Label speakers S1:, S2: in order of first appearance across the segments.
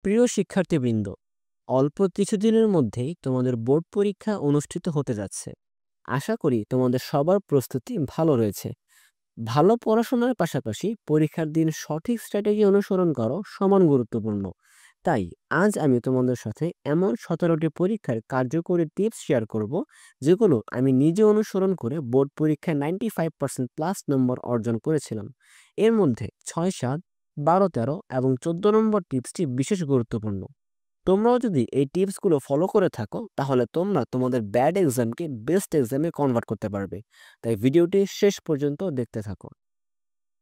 S1: প্রিয় শিক্ষার্থীবৃন্দ, অল্প কিছুদিনের মধ্যেই তোমাদের বোর্ড পরীক্ষা অনুষ্ঠিত হতে যাচ্ছে। আশা করি তোমাদের সবার প্রস্তুতি ভালো রয়েছে। ভালো পড়াশোনার পাশাপাশি পরীক্ষার দিন সঠিক স্ট্র্যাটেজি অনুসরণ করো সমান গুরুত্বপূর্ণ। তাই আজ আমি তোমাদের সাথে এমন 17টি পরীক্ষার কার্যকরী টিপস শেয়ার করব, যেগুলো আমি নিজে অনুসরণ করে বোর্ড পরীক্ষায় 95% প্লাস নম্বর অর্জন করেছিলাম। এর মধ্যে 6, 7, 12, 13 এবং 14 নম্বর টিপসটি বিশেষ গুরুত্বপূর্ণ। তোমরাও যদি এই টিপসগুলো ফলো করে থাকো, তাহলে তোমরা তোমাদের ব্যাড এক্সামকে বেস্ট এক্সামে কনভার্ট করতে পারবে। তাই ভিডিওটি শেষ পর্যন্ত দেখতে থাকো।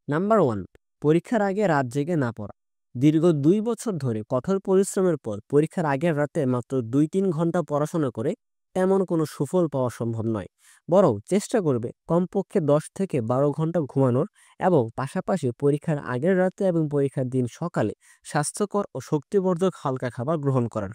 S1: নাম্বার 1, পরীক্ষার আগে রাত জেগে না পড়া। দীর্ঘ 2 বছর ধরে কঠোর পরিশ্রমের পর পরীক্ষার আগের রাতে মাত্র 2-3 ঘন্টা পড়াশোনা করে তেমন কোনো সুফল পাওয়া সম্ভব নয়। বরং চেষ্টা করবে কমপক্ষে 10 থেকে 12 ঘন্টা ঘুমানোর এবং পাশাপাশি পরীক্ষার আগের রাতে এবং পরীক্ষার দিন সকালে স্বাস্থ্যকর ও শক্তিবর্ধক হালকা খাবার গ্রহণ করার।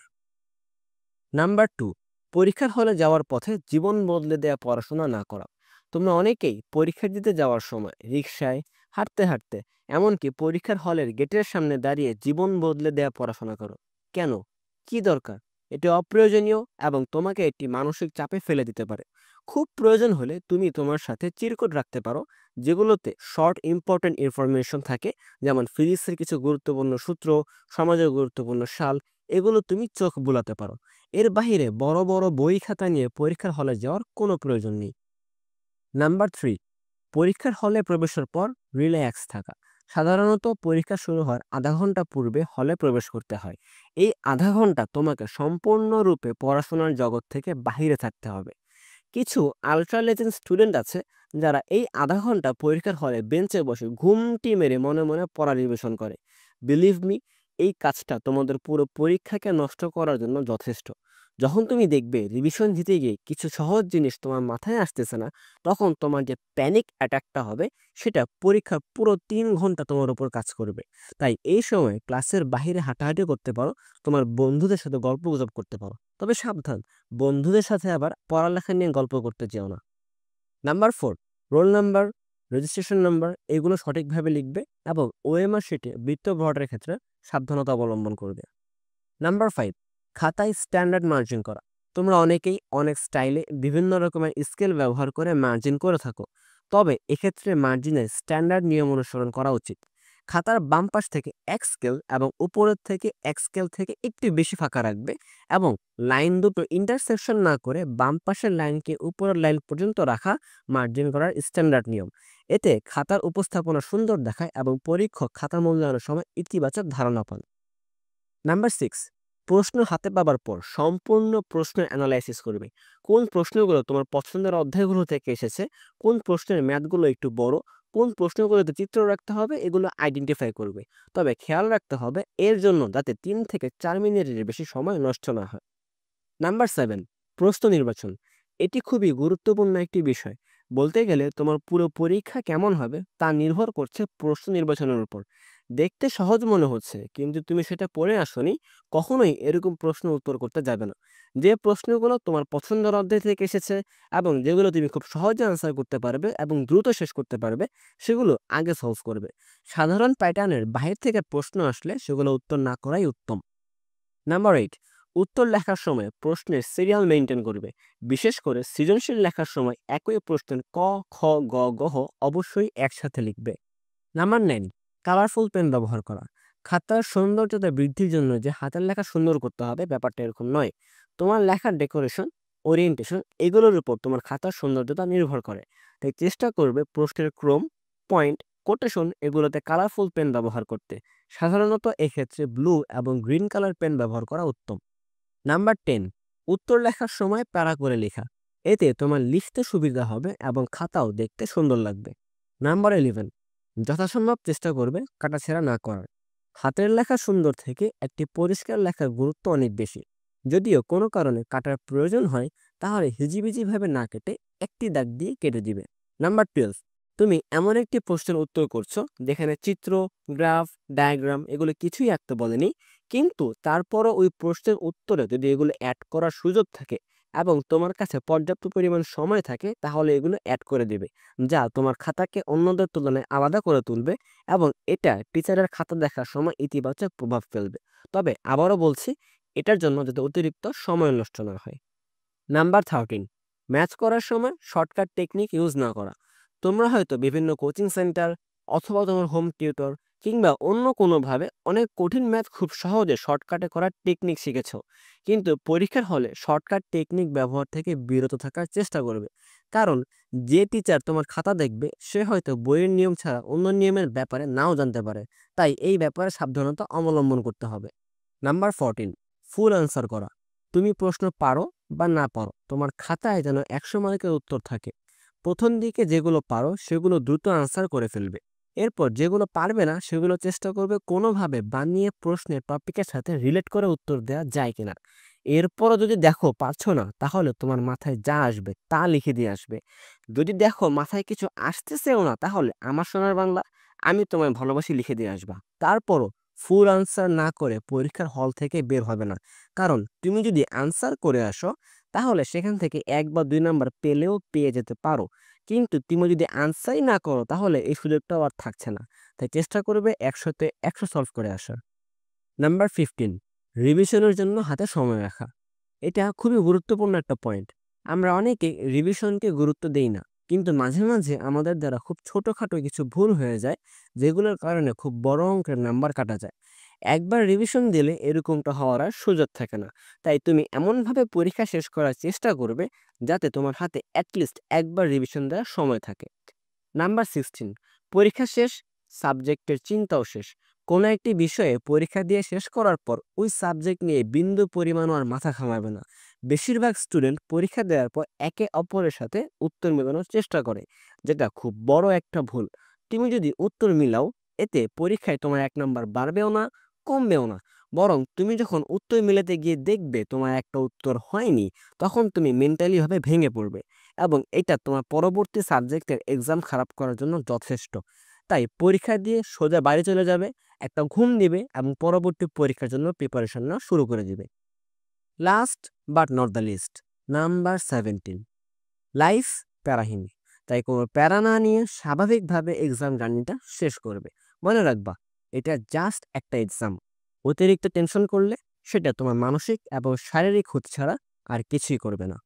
S1: নাম্বার 2, পরীক্ষার হলে যাওয়ার পথে জীবন বদলে দেয়া পড়াশোনা না করা। তোমরা অনেকেই পরীক্ষা দিতে যাওয়ার সময় রিকশায়, হাঁটতে হাঁটতে, এমনকি পরীক্ষার হলের গেটের সামনে দাঁড়িয়ে জীবন বদলে দেয়া পড়াশোনা করো। কেন? কি দরকার? এটি অপ্রয়োজনীয় এবং তোমাকে একটি মানসিক চাপে ফেলে দিতে পারে। খুব প্রয়োজন হলে তুমি তোমার সাথে চিরকুট রাখতে পারো, যেগুলোতে শর্ট ইম্পর্টেন্ট ইনফরমেশন থাকে, যেমন ফিজিক্সের কিছু গুরুত্বপূর্ণ সূত্র, সমাজের গুরুত্বপূর্ণ সাল। এগুলো তুমি চোখ বুলাতে পারো। এর বাহিরে বড় বড় বই খাতা নিয়ে পরীক্ষার হলে যাওয়ার কোনো প্রয়োজন নেই। নাম্বার 3, পরীক্ষার হলে প্রবেশের পর রিল্যাক্স থাকা। সাধারণত পরীক্ষা শুরু হওয়ার আধা ঘন্টা পূর্বে হলে প্রবেশ করতে হয়। এই আধা ঘন্টা তোমাকে সম্পূর্ণরূপে পড়াশোনার জগৎ থেকে বাহিরে থাকতে হবে। কিছু আলট্রা লেজেন্ড স্টুডেন্ট আছে, যারা এই আধা ঘন্টা পরীক্ষার হলে বেঞ্চে বসে ঘুমটি মেরে মনে মনে পড়া রিভিশন করে। বিলিভ মি, এই কাজটা তোমাদের পুরো পরীক্ষাকে নষ্ট করার জন্য যথেষ্ট। যখন তুমি দেখবে রিভিশন দিতে গিয়ে কিছু সহজ জিনিস তোমার মাথায় আসতেছে না, তখন তোমার যে প্যানিক অ্যাটাকটা হবে, সেটা পরীক্ষার পুরো 3 ঘন্টা তোমার উপর কাজ করবে। তাই এই সময় ক্লাসের বাইরে হাঁটাহাঁটি করতে পারো, তোমার বন্ধুদের সাথে গল্পগুজব করতে পারো। তবে সাবধান, বন্ধুদের সাথে আবার পড়ালেখা নিয়ে গল্প করতে যেও না। Number 4, roll number, registration number এগুলো সঠিকভাবে লিখবে এবং ওএমআর শিটে বৃত্ত ভরাটের ক্ষেত্রে সাবধানতা অবলম্বন করবে। নাম্বার 5, খাতায় স্ট্যান্ডার্ড মার্জিন করা। তোমরা অনেকেই অনেক স্টাইলে বিভিন্ন রকমের স্কেল ব্যবহার করে মার্জিন করে থাকো। তবে এক্ষেত্রে মার্জিনের স্ট্যান্ডার্ড নিয়ম অনুসরণ করা উচিত। খাতার বাম পাশ থেকে এক স্কেল এবং উপরের থেকে এক স্কেল থেকে একটু বেশি ফাঁকা রাখবে এবং লাইন দুটো ইন্টারসেকশন না করে বাম পাশের লাইনকে উপরের লাইন পর্যন্ত রাখা মার্জিন করার স্ট্যান্ডার্ড নিয়ম। এতে খাতার উপস্থাপনা সুন্দর দেখায় এবং পরীক্ষক খাতা মূল্যায়নের সময় ইতিবাচক ধারণা পান। নাম্বার 6, প্রশ্ন হাতে পাবার পর সম্পূর্ণ প্রশ্নের অ্যানালাইসিস করবে। কোন প্রশ্নগুলো তোমার পছন্দের অধ্যায়গুলো থেকে এসেছে, কোন প্রশ্নের ম্যাথগুলো একটু বড়, কোন প্রশ্নগুলোতে চিত্র রাখতে হবে, এগুলো আইডেন্টিফাই করবে। তবে খেয়াল রাখতে হবে এর জন্য যাতে 3 থেকে 4 মিনিটের বেশি সময় নষ্ট না হয়। নাম্বার 7, প্রশ্ন নির্বাচন। এটি খুবই গুরুত্বপূর্ণ একটি বিষয়। বলতে গেলে তোমার পুরো পরীক্ষা কেমন হবে তা নির্ভর করছে প্রশ্ন নির্বাচনের উপর। দেখতে সহজ মনে হচ্ছে, কিন্তু তুমি সেটা পড়ে আসোনি, কখনোই এরকম প্রশ্ন উত্তর করতে যাবে না। যে প্রশ্নগুলো তোমার পছন্দের অধ্যায় থেকে এসেছে এবং যেগুলো তুমি খুব সহজে আনসার করতে পারবে এবং দ্রুত শেষ করতে পারবে, সেগুলো আগে সলভ করবে। সাধারণ প্যাটার্নের বাহির থেকে প্রশ্ন আসলে সেগুলো উত্তর না করাই উত্তম। নাম্বার 8, উত্তর লেখার সময় প্রশ্নের সিরিয়াল মেনটেন করবে। বিশেষ করে সৃজনশীল লেখার সময় একই প্রশ্নের ক, খ, গ, গহ অবশ্যই একসাথে লিখবে। নাম্বার 9, কালারফুল পেন ব্যবহার করা। খাতার সৌন্দর্যতা বৃদ্ধির জন্য যে হাতের লেখা সুন্দর করতে হবে ব্যাপারটা এরকম নয়। তোমার লেখার ডেকোরেশন, ওরিয়েন্টেশন এগুলোর উপর তোমার খাতার সৌন্দর্যতা নির্ভর করে। তাই চেষ্টা করবে প্রশ্নের ক্রম, পয়েন্ট, কোটেশন এগুলোতে কালারফুল পেন ব্যবহার করতে। সাধারণত এক্ষেত্রে ব্লু এবং গ্রিন কালার পেন ব্যবহার করা উত্তম। নাম্বার 10, উত্তর লেখার সময় প্যারা করে লেখা। এতে তোমার লিখতে সুবিধা হবে এবং খাতাও দেখতে সুন্দর লাগবে। নাম্বার 11, যথাসম্ভব চেষ্টা করবে কাটাছেঁড়া না করার। হাতের লেখা সুন্দর থেকে একটি পরিষ্কার লেখার গুরুত্ব অনেক বেশি। যদিও কোনো কারণে কাটার প্রয়োজন হয়, তাহলে হিজিবিজিভাবে না কেটে একটি দাগ দিয়ে কেটে দিবে। নাম্বার 12, তুমি এমন একটি প্রশ্নের উত্তর করছো যেখানে চিত্র, গ্রাফ, ডায়াগ্রাম এগুলো কিছুই আঁকতে বলেনি, কিন্তু তারপরও ওই প্রশ্নের উত্তরে যদি এগুলো অ্যাড করার সুযোগ থাকে এবং তোমার কাছে পর্যাপ্ত পরিমাণ সময় থাকে, তাহলে এগুলো অ্যাড করে দিবে, যা তোমার খাতাকে অন্যদের তুলনায় আলাদা করে তুলবে এবং এটা টিচারের খাতা দেখার সময় ইতিবাচক প্রভাব ফেলবে। তবে আবারও বলছি, এটার জন্য যাতে অতিরিক্ত সময় নষ্ট না হয়। নাম্বার 13, ম্যাথ করার সময় শর্টকাট টেকনিক ইউজ না করা। তোমরা হয়তো বিভিন্ন কোচিং সেন্টার অথবা তোমার হোম টিউটর কিংবা অন্য কোনোভাবে অনেক কঠিন ম্যাথ খুব সহজে শর্টকাটে করার টেকনিক শিখেছো, কিন্তু পরীক্ষার হলে শর্টকাট টেকনিক ব্যবহার থেকে বিরত থাকার চেষ্টা করবে। কারণ যে টিচার তোমার খাতা দেখবে সে হয়তো বইয়ের নিয়ম ছাড়া অন্য নিয়মের ব্যাপারে নাও জানতে পারে। তাই এই ব্যাপারে সাবধানতা অবলম্বন করতে হবে। নাম্বার 14, ফুল আনসার করা। তুমি প্রশ্ন পারো বা না পারো, তোমার খাতায় যেন 100 মার্কের উত্তর থাকে। প্রথম দিকে যেগুলো পারো সেগুলো দ্রুত আনসার করে ফেলবে। এরপর যেগুলো পারবে না সেগুলো চেষ্টা করবে কোনোভাবে বানিয়ে প্রশ্নের টপিকের সাথে রিলেট করে উত্তর দেওয়া যায় কিনা। এরপরও যদি দেখো পারছো না, তাহলে তোমার মাথায় যা আসবে তা লিখে দিয়ে আসবে। যদি দেখো মাথায় কিছু আসতেছেও না, তাহলে আমার সোনার বাংলা, আমি তোমায় ভালোবাসি লিখে দিয়ে আসবা। তারপরও ফুল আনসার না করে পরীক্ষার হল থেকে বের হবে না। কারণ তুমি যদি আনসার করে আসো, তাহলে সেখান থেকে 1 বা 2 নাম্বার পেলেও পেয়ে যেতে পারো। কিন্তু তুমি যদি আনসারই না করো, তাহলে এই সুযোগটাও আর থাকছে না। তাই চেষ্টা করবে 100-তে 100 সলভ করে আসার। নাম্বার 15, রিভিশনের জন্য হাতে সময় রাখা। এটা খুবই গুরুত্বপূর্ণ একটা পয়েন্ট। আমরা অনেকে রিভিশনকে গুরুত্ব দেই না, কিন্তু মাঝে মাঝে আমাদের দ্বারা খুব ছোটখাটো কিছু ভুল হয়ে যায়, যেগুলোর কারণে খুব বড় অঙ্কের নাম্বার কাটা যায়। একবার রিভিশন দিলে এরকমটা হওয়ার আর সুযোগ থাকে না। তাই তুমি এমনভাবে পরীক্ষা শেষ করার চেষ্টা করবে যাতে তোমার হাতে অ্যাটলিস্ট একবার রিভিশন দেওয়ার সময় থাকে। নাম্বার 16, পরীক্ষা শেষ, সাবজেক্টের চিন্তাও শেষ। কোনো একটি বিষয়ে পরীক্ষা দিয়ে শেষ করার পর ওই সাবজেক্ট নিয়ে বিন্দু পরিমাণও আর মাথা ঘামাবে না। বেশিরভাগ স্টুডেন্ট পরীক্ষা দেওয়ার পর একে অপরের সাথে উত্তর মেলানোর চেষ্টা করে, যেটা খুব বড় একটা ভুল। তুমি যদি উত্তর মিলাও, এতে পরীক্ষায় তোমার 1 নাম্বার বাড়বেও না, কমবেও না। বরং তুমি যখন উত্তর মিলাতে গিয়ে দেখবে তোমার একটা উত্তর হয়নি, তখন তুমি মেন্টালি ভাবে ভেঙে পড়বে, এবং এটা তোমার পরবর্তী সাবজেক্টের এক্সাম খারাপ করার জন্য যথেষ্ট। তাই পরীক্ষা দিয়ে সোজা বাড়ি চলে যাবে, একটা ঘুম দিবে এবং পরবর্তী পরীক্ষার জন্য প্রিপারেশন নেওয়া শুরু করে দিবে। Last but not the least, number 17, life প্যারাহীন। তাই কোনো প্যারা না নিয়ে স্বাভাবিকভাবে এক্সাম জার্নিটা শেষ করবে। মনে রাখবা, এটা জাস্ট একটা এক্সাম। অতিরিক্ত টেনশন করলে সেটা তোমার মানসিক এবং শারীরিক ক্ষতি ছাড়া আর কিছুই করবে না।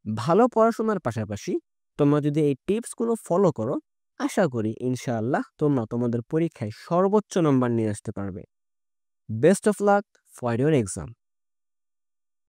S1: ভালো পড়াশোনার পাশাপাশি তোমরা যদি এই টিপসগুলো ফলো করো, আশা করি ইনশাআল্লাহ তোমরা তোমাদের পরীক্ষায় সর্বোচ্চ নম্বর নিয়ে আসতে পারবে। Best of luck for your exam.